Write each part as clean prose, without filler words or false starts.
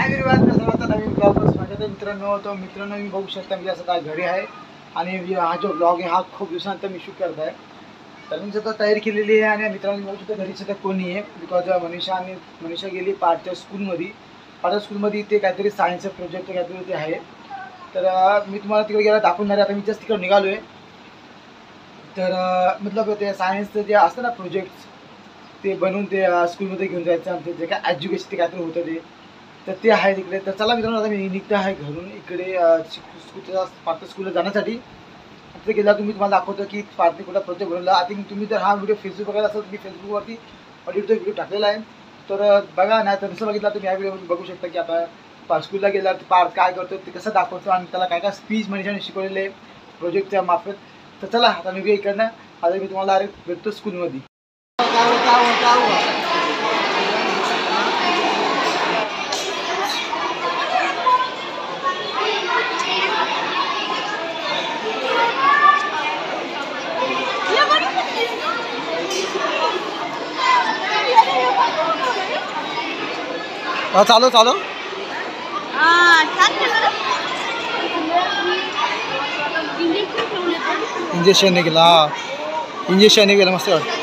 नवीन blog माझ्या मित्रांनो मी बघू शकता मी असं घरी आहे आणि हा जो ब्लॉग आहे हा खूप दिवसानंतर मी शूट करत आहे. तर मी सध्या तयारी केलेली आहे आणि मित्रांनो बघू शकता घरी सध्या कोणी आहे बिकॉज मनीषा गेली पार्थच्या स्कूलमध्ये ते काहीतरी सायन्सचं प्रोजेक्ट काहीतरी ते आहे. तर मी तुम्हाला तिकडे गेला दाखवणार आहे. आता मी जस्ट तिकडे निघालो आहे. तर मतलब ते सायन्सचं जे असतं ना प्रोजेक्ट्स ते बनवून ते स्कूलमध्ये घेऊन जायचं आणि जे काय एज्युकेशन ते काहीतरी होतं तर ते आहे तिकडे. तर चला मित्रांनो आता मी निघतो आहे घरून इकडे पार्थ स्कूलला जाण्यासाठी. तिथे गेला तुम्ही तुम्हाला दाखवतो की पार्थने कुठला प्रोजेक्ट बनवला. आय थिंक तुम्ही जर हा व्हिडिओ फेसबुक बघायला असेल तर मी फेसबुकवरती ऑडिओचा व्हिडिओ टाकलेला आहे. तर बघा नाही तर दुसरं बघितला तुम्ही या व्हिडिओमध्ये बघू शकता की आता स्कूलला गेला तर पार्थ काय करतो ते कसं दाखवतो आणि त्याला काय काय स्पीच मनीषाने शिकवलेले प्रोजेक्टच्या मार्फत. तर चला आता निघूया इकडनं. आता मी तुम्हाला डायरेक्ट भेटतो स्कूलमध्ये. चालो इंजेक्शन नाही केलं मस्त वाटतं.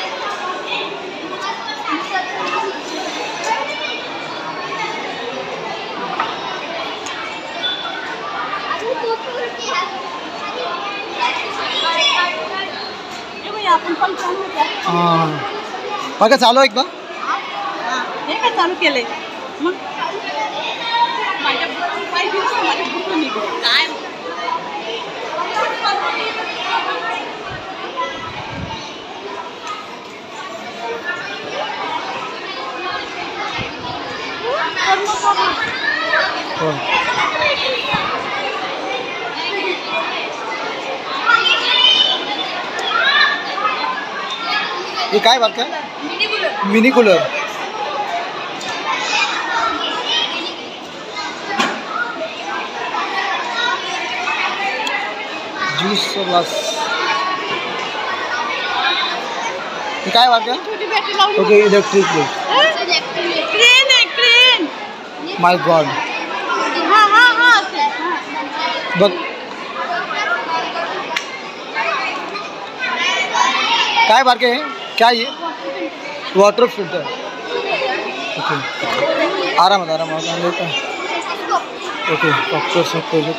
बघा चालू एकदा हे काय चालू केलंय मग काय हे काय बात काय मिनी कूलर ज्यूस ग्लास हे काय बात काय ओके इलेक्ट्रिक क्रेन आहे क्रेन. माय गॉड बघ काय बारके है क्या ये वाटर फिल्टर. ओके आराम ओके डॉक्टर प्रोजेक्ट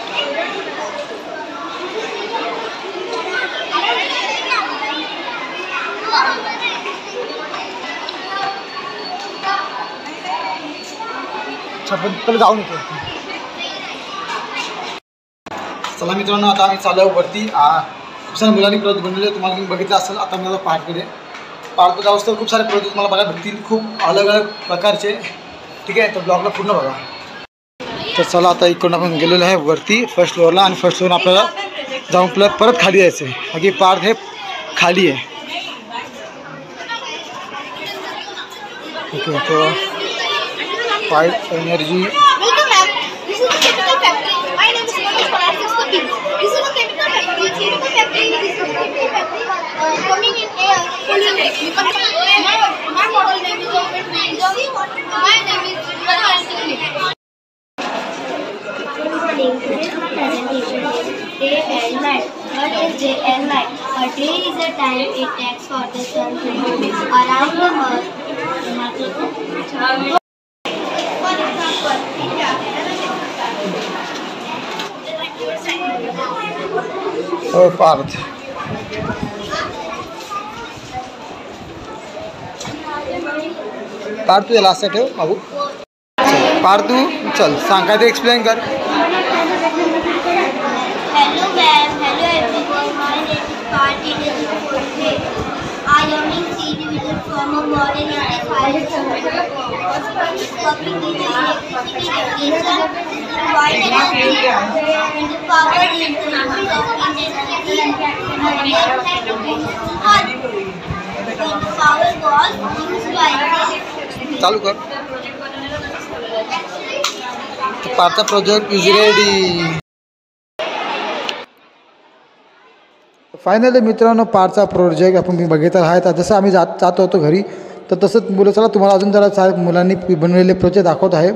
पण जाऊन येतो. चला मित्रांनो आता आम्ही चालू वरती. खूप साऱ्या मुलांनी प्रोजेक्ट बनवले तुम्हाला तुम्ही बघितलं असेल. आता मला पार्कमध्ये जाऊस तर खूप सारे प्रोजेक्ट मला बघायला भेटतील खूप अलग अलग प्रकारचे. ठीक आहे तर ब्लॉगला पूर्ण बघा. तर चला आता इकडून आपण गेलेलो आहे वरती फर्स्ट फ्लोअरला आणि फर्स्ट फ्लोअर आपल्याला जाऊन परत खाली यायचं आहे. बाकी पार्क हे खाली आहे. ओके तो five energy Day and night. What is day and night? A day is a time it takes for the sun to move around the earth. For example, Oh, Parth. Parth तुझ्या last ठेव बाबू. पार्थ तू चल सांग काय ते explain कर. Hello ma'am, hello everyone. My name is Parth. It is my birthday. I am in C division from a modern English working in electricity education. Provide energy and the power is the use of energy and the power was used by चालू कर. पार्थचा project is ready. Finally मित्रांनो पार्थचा project आपण बघितला आहे. तर जसं आम्ही जात होतो घरी तर तसंच मुलं चला तुम्हाला अजून जरा मुलांनी बनवलेले प्रोजेक्ट दाखवत आहे.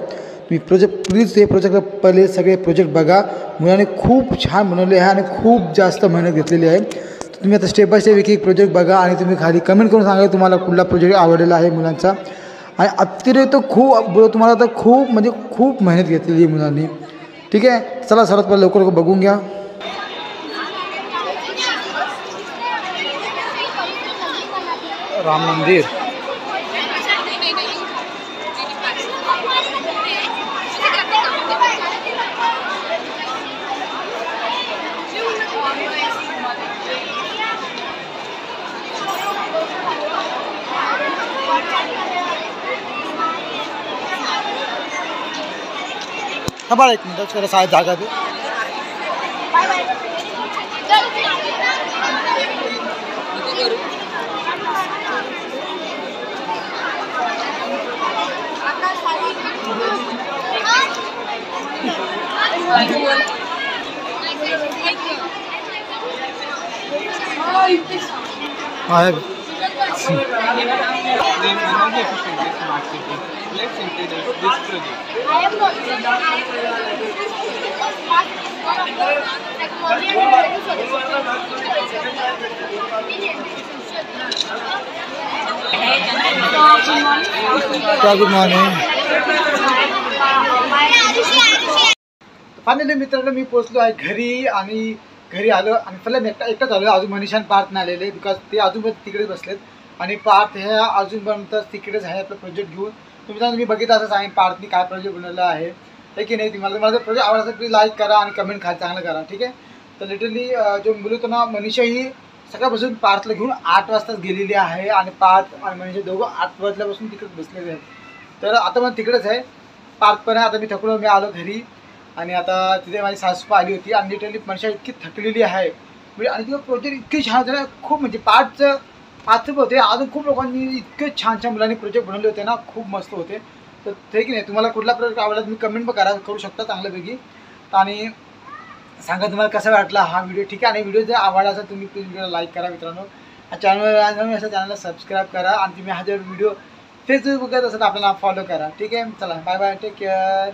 तुम्ही प्लीज हे प्रोजेक्ट पहिले सगळे प्रोजेक्ट बघा. मुलांनी खूप छान बनवले आहे आणि खूप जास्त मेहनत घेतलेली आहे. तुम्ही आता स्टेप बाय स्टेप एक एक प्रोजेक्ट बघा आणि तुम्ही खाली कमेंट करून सांगा तुम्हाला कुठला प्रोजेक्ट आवडलेला आहे मुलांचा. आणि अतिरिक्त खूप तुम्हाला तर खूप म्हणजे खूप मेहनत घेतलेली आहे मुलांनी. ठीक आहे, चला सर्वात पहिले लवकर बघून घ्या. राम मंदिर, बरं एक मिनट जरा साहेब जागा दे. Good morning. फायनली मित्रांनो मी पोचलो आहे घरी आणि घरी आलो आणि पहिला एकटाच आलो. अजून मनीषा पार्थ नाही आलेले बिकॉज ते अजून पण तिकडेच बसलेत आणि पार्थ हे अजूनपर्यंत तिकडेच आहे आपलं प्रोजेक्ट घेऊन. तुम्ही मी बघितलं असं सांगेन पार्थनी काय प्रोजेक्ट बनवलं आहे की नाही. तुम्हाला माझा प्रोजेक्ट आवडला तर प्लीज लाईक करा आणि कमेंट खाली चांगलं करा. ठीक आहे, तर लिटरली जो मुलं होतं ना मनीषा ही सकाळपासून पार्थला घेऊन 8 वाजताच गेलेली आहे आणि पार्थ आणि मनीषा दोघं 8 वाजल्यापासून तिकडेच बसलेले आहेत. तर आता मग तिकडेच आहे पार्थ पण आहे. आता मी थकलो, मी आलो घरी आणि आता तिथे माझी सासू आली होती आणि लिटरली मनीषा इतकी थकलेली आहे म्हणजे आणि तिथं प्रोजेक्ट इतके छान होते ना. खूप म्हणजे पाचचं होते अजून खूप लोकांनी इतके छान छान मुलांनी प्रोजेक्ट बनवले होते ना, खूप मस्त होते. तर ते की नाही तुम्हाला कुठला प्रोजेक्ट आवडला तुम्ही कमेंट पण करू शकता चांगल्यापैकी आणि सांगा तुम्हाला कसा वाटला हा व्हिडिओ. ठीक आहे, आणि व्हिडिओ जर आवडला असेल तुम्ही प्लीज व्हिडिओला लाईक करा मित्रांनो. हा चॅनलला सबस्क्राईब करा आणि तुम्ही हा जर व्हिडिओ फेसबुक बघत असेल तर आपल्याला फॉलो करा. ठीक आहे, चला बाय बाय, टेक केअर.